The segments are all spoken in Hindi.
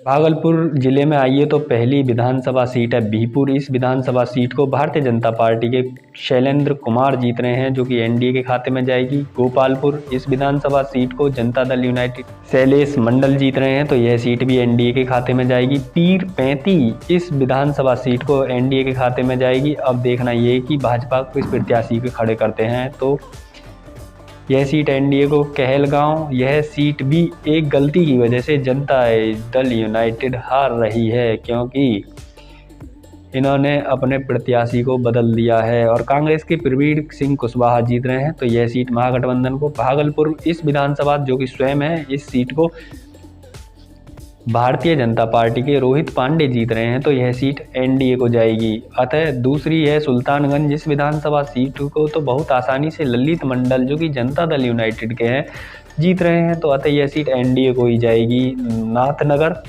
भागलपुर जिले में आइए तो पहली विधानसभा सीट है बीहपुर। इस विधानसभा सीट को भारतीय जनता पार्टी के शैलेंद्र कुमार जीत रहे हैं, जो कि एनडीए के खाते में जाएगी। गोपालपुर, इस विधानसभा सीट को जनता दल यूनाइटेड शैलेश मंडल जीत रहे हैं, तो यह सीट भी एनडीए के खाते में जाएगी। पीर पैंती, इस विधानसभा सीट को एनडीए के खाते में जाएगी। अब देखना ये कि भाजपा किस प्रत्याशी को खड़े करते हैं, तो यह सीट एनडीए को कहलगांव, यह सीट भी एक गलती की वजह से जनता दल यूनाइटेड हार रही है, क्योंकि इन्होंने अपने प्रत्याशी को बदल दिया है। और कांग्रेस के प्रवीण सिंह कुशवाहा जीत रहे हैं, तो यह सीट महागठबंधन को। भागलपुर, इस विधानसभा जो कि स्वयं है, इस सीट को भारतीय जनता पार्टी के रोहित पांडे जीत रहे हैं, तो यह सीट एनडीए को जाएगी। अतः दूसरी है सुल्तानगंज, इस विधानसभा सीट को तो बहुत आसानी से ललित मंडल, जो कि जनता दल यूनाइटेड के हैं, जीत रहे हैं, तो अतः यह सीट एनडीए को ही जाएगी। नाथनगर,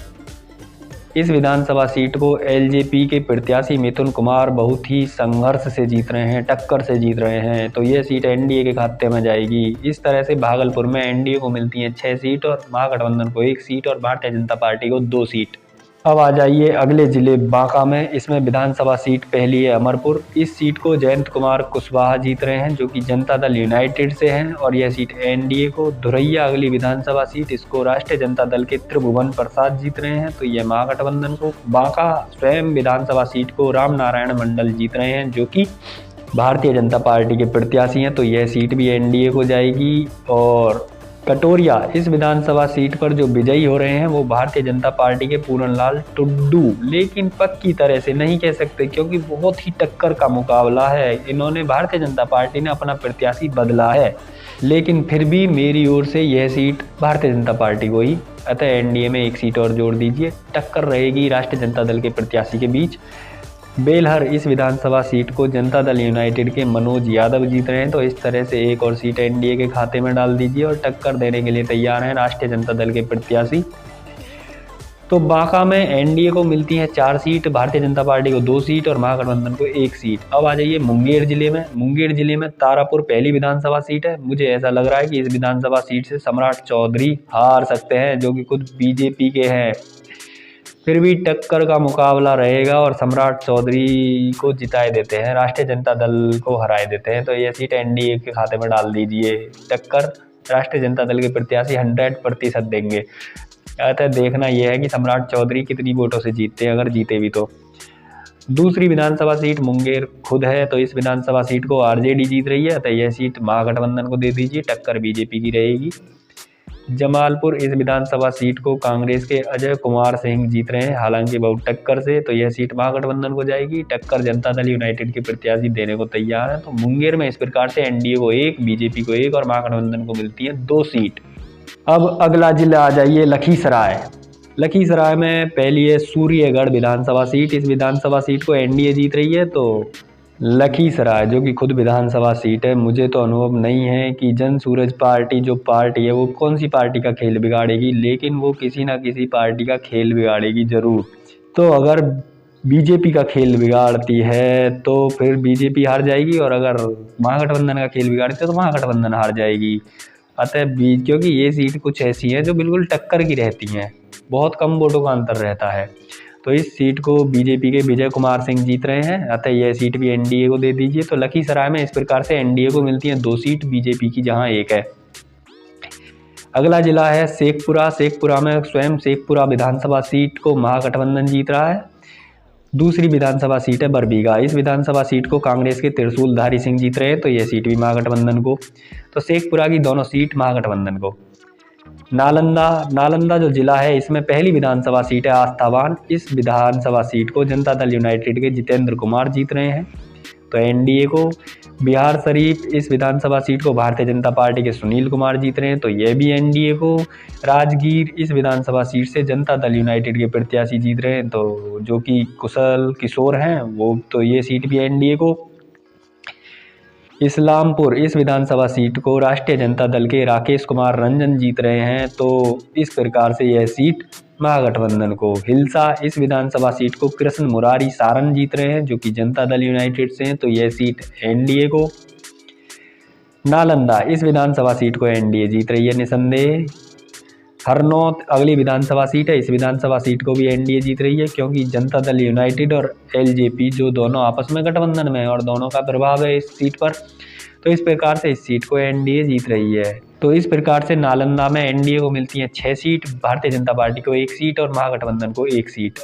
इस विधानसभा सीट को एलजेपी के प्रत्याशी मिथुन कुमार बहुत ही संघर्ष से जीत रहे हैं, टक्कर से जीत रहे हैं, तो यह सीट एनडीए के खाते में जाएगी। इस तरह से भागलपुर में एनडीए को मिलती हैं 6 सीट और महागठबंधन को 1 सीट और भारतीय जनता पार्टी को 2 सीट। अब आ जाइए अगले जिले बांका में। इसमें विधानसभा सीट पहली है अमरपुर। इस सीट को जयंत कुमार कुशवाहा जीत रहे हैं, जो कि जनता दल यूनाइटेड से हैं, और यह सीट एनडीए को। धुरैया, अगली विधानसभा सीट, इसको राष्ट्रीय जनता दल के त्रिभुवन प्रसाद जीत रहे हैं, तो यह महागठबंधन को। बांका स्वयं विधानसभा सीट को राम नारायण मंडल जीत रहे हैं, जो कि भारतीय जनता पार्टी के प्रत्याशी हैं, तो यह सीट भी एनडीए को जाएगी। और कटोरिया, इस विधानसभा सीट पर जो विजयी हो रहे हैं वो भारतीय जनता पार्टी के पूरनलाल टुड्डू, लेकिन पक्की तरह से नहीं कह सकते, क्योंकि बहुत ही टक्कर का मुकाबला है। इन्होंने, भारतीय जनता पार्टी ने अपना प्रत्याशी बदला है, लेकिन फिर भी मेरी ओर से यह सीट भारतीय जनता पार्टी को ही। अतः एनडीए में 1 सीट और जोड़ दीजिए। टक्कर रहेगी राष्ट्रीय जनता दल के प्रत्याशी के बीच। बेलहर, इस विधानसभा सीट को जनता दल यूनाइटेड के मनोज यादव जीत रहे हैं, तो इस तरह से 1 और सीट एनडीए के खाते में डाल दीजिए और टक्कर देने के लिए तैयार हैं राष्ट्रीय जनता दल के प्रत्याशी। तो बांका में एनडीए को मिलती हैं 4 सीट, भारतीय जनता पार्टी को 2 सीट और महागठबंधन को 1 सीट। अब आ जाइए मुंगेर जिले में। मुंगेर जिले में तारापुर पहली विधानसभा सीट है। मुझे ऐसा लग रहा है कि इस विधानसभा सीट से सम्राट चौधरी हार सकते हैं, जो कि खुद बीजेपी के हैं। फिर भी टक्कर का मुकाबला रहेगा और सम्राट चौधरी को जिताए देते हैं, राष्ट्रीय जनता दल को हराए देते हैं, तो यह सीट एनडीए के खाते में डाल दीजिए। टक्कर राष्ट्रीय जनता दल के प्रत्याशी 100% देंगे। अतः देखना यह है कि सम्राट चौधरी कितनी वोटों से जीतते हैं, अगर जीते भी तो। दूसरी विधानसभा सीट मुंगेर खुद है, तो इस विधानसभा सीट को आरजेडी जीत रही है, अतः यह सीट महागठबंधन को दे दीजिए। टक्कर बीजेपी की रहेगी। जमालपुर, इस विधानसभा सीट को कांग्रेस के अजय कुमार सिंह जीत रहे हैं, हालांकि बहुत टक्कर से, तो यह सीट महागठबंधन को जाएगी। टक्कर जनता दल यूनाइटेड के प्रत्याशी देने को तैयार है। तो मुंगेर में इस प्रकार से एनडीए को 1, बीजेपी को 1 और महागठबंधन को मिलती है 2 सीट। अब अगला जिला आ जाइए लखीसराय। लखीसराय में पहली है सूर्यगढ़ विधानसभा सीट। इस विधानसभा सीट को एनडीए जीत रही है, तो लखीसराय जो कि खुद विधानसभा सीट है, मुझे तो अनुभव नहीं है कि जन सूरज पार्टी जो पार्टी है वो कौन सी पार्टी का खेल बिगाड़ेगी, लेकिन वो किसी ना किसी पार्टी का खेल बिगाड़ेगी जरूर। तो अगर बीजेपी का खेल बिगाड़ती है तो फिर बीजेपी हार जाएगी, और अगर महागठबंधन का खेल बिगाड़ती है तो महागठबंधन हार जाएगी। अतः क्योंकि ये सीट कुछ ऐसी हैं जो बिल्कुल टक्कर की रहती हैं, बहुत कम वोटों का अंतर रहता है, तो इस सीट को बीजेपी के विजय कुमार सिंह जीत रहे हैं, अतः यह सीट भी एनडीए को दे दीजिए। तो लखीसराय में इस प्रकार से एनडीए को मिलती हैं 2 सीट, बीजेपी की जहां 1 है। अगला जिला है शेखपुरा। शेखपुरा में स्वयं शेखपुरा विधानसभा सीट को महागठबंधन जीत रहा है। दूसरी विधानसभा सीट है बरबीघा। इस विधानसभा सीट को कांग्रेस के त्रिशूलधारी सिंह जीत रहे हैं, तो यह सीट भी महागठबंधन को। तो शेखपुरा की दोनों सीट महागठबंधन को। नालंदा जो जिला है, इसमें पहली विधानसभा सीट है आस्थावान। इस विधानसभा सीट को जनता दल यूनाइटेड के जितेंद्र कुमार जीत रहे हैं, तो एनडीए को। बिहार शरीफ, इस विधानसभा सीट को भारतीय जनता पार्टी के सुनील कुमार जीत रहे हैं, तो यह भी एनडीए को। राजगीर, इस विधानसभा सीट से जनता दल यूनाइटेड के प्रत्याशी जीत रहे हैं, तो जो कि कुशल किशोर हैं वो, तो ये सीट भी एनडीए को। इस्लामपुर, इस विधानसभा सीट को राष्ट्रीय जनता दल के राकेश कुमार रंजन जीत रहे हैं, तो इस प्रकार से यह सीट महागठबंधन को। हिल्सा, इस विधानसभा सीट को कृष्ण मुरारी सारन जीत रहे हैं, जो कि जनता दल यूनाइटेड से हैं, तो यह सीट एनडीए को। नालंदा, इस विधानसभा सीट को एनडीए जीत रही है निसंदेह। हरनौत अगली विधानसभा सीट है। इस विधानसभा सीट को भी एनडीए जीत रही है, क्योंकि जनता दल यूनाइटेड और एलजेपी जो दोनों आपस में गठबंधन में है और दोनों का प्रभाव है इस सीट पर, तो इस प्रकार से इस सीट को एनडीए जीत रही है। तो इस प्रकार से नालंदा में एनडीए को मिलती है 6 सीट, भारतीय जनता पार्टी को 1 सीट और महागठबंधन को 1 सीट।